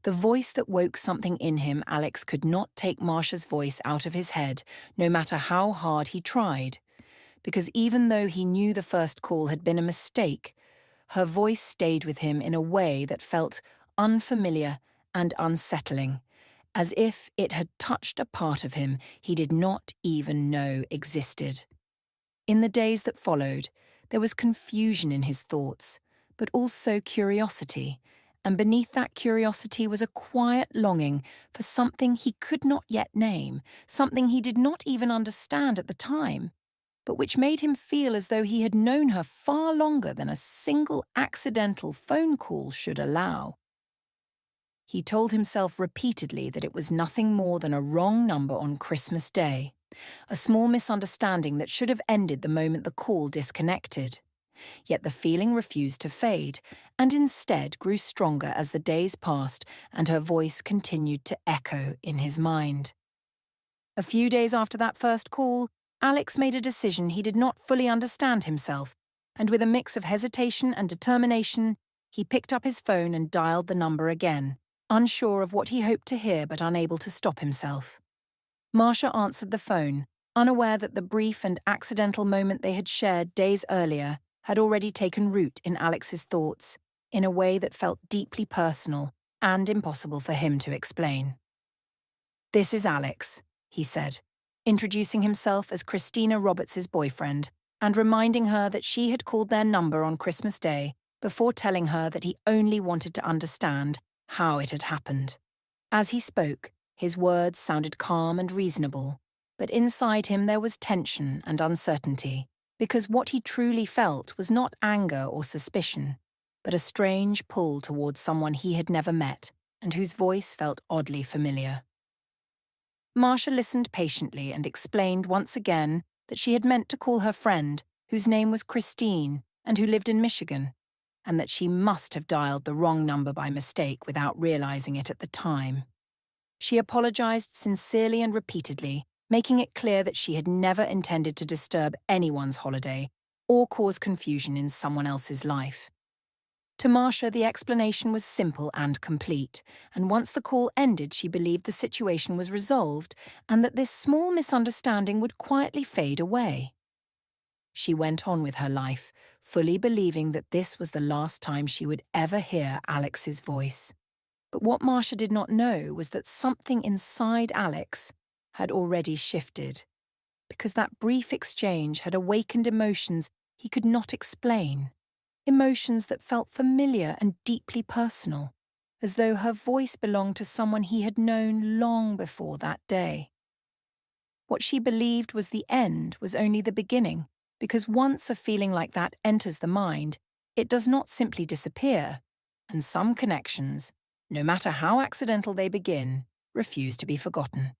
The voice that woke something in him. Alex could not take Marsia's voice out of his head, no matter how hard he tried. Because even though he knew the first call had been a mistake, her voice stayed with him in a way that felt unfamiliar and unsettling, as if it had touched a part of him he did not even know existed. In the days that followed, there was confusion in his thoughts, but also curiosity, and beneath that curiosity was a quiet longing for something he could not yet name, something he did not even understand at the time, but which made him feel as though he had known her far longer than a single accidental phone call should allow. He told himself repeatedly that it was nothing more than a wrong number on Christmas Day, a small misunderstanding that should have ended the moment the call disconnected. Yet the feeling refused to fade, and instead grew stronger as the days passed and her voice continued to echo in his mind. A few days after that first call, Alex made a decision he did not fully understand himself, and with a mix of hesitation and determination, he picked up his phone and dialed the number again, unsure of what he hoped to hear but unable to stop himself. Marsia answered the phone, unaware that the brief and accidental moment they had shared days earlier had already taken root in Alex's thoughts in a way that felt deeply personal and impossible for him to explain. "This is Alex," he said, introducing himself as Christina Roberts' boyfriend and reminding her that she had called their number on Christmas Day before telling her that he only wanted to understand how it had happened. As he spoke, his words sounded calm and reasonable, but inside him there was tension and uncertainty, because what he truly felt was not anger or suspicion, but a strange pull towards someone he had never met and whose voice felt oddly familiar. Marsia listened patiently and explained once again that she had meant to call her friend, whose name was Christine and who lived in Michigan, and that she must have dialed the wrong number by mistake without realizing it at the time. She apologized sincerely and repeatedly, making it clear that she had never intended to disturb anyone's holiday or cause confusion in someone else's life. To Marsia, the explanation was simple and complete, and once the call ended, she believed the situation was resolved and that this small misunderstanding would quietly fade away. She went on with her life, fully believing that this was the last time she would ever hear Alex's voice. But what Marsia did not know was that something inside Alex had already shifted, because that brief exchange had awakened emotions he could not explain, emotions that felt familiar and deeply personal, as though her voice belonged to someone he had known long before that day. What she believed was the end was only the beginning, because once a feeling like that enters the mind, it does not simply disappear, and some connections, no matter how accidental they begin, refuse to be forgotten.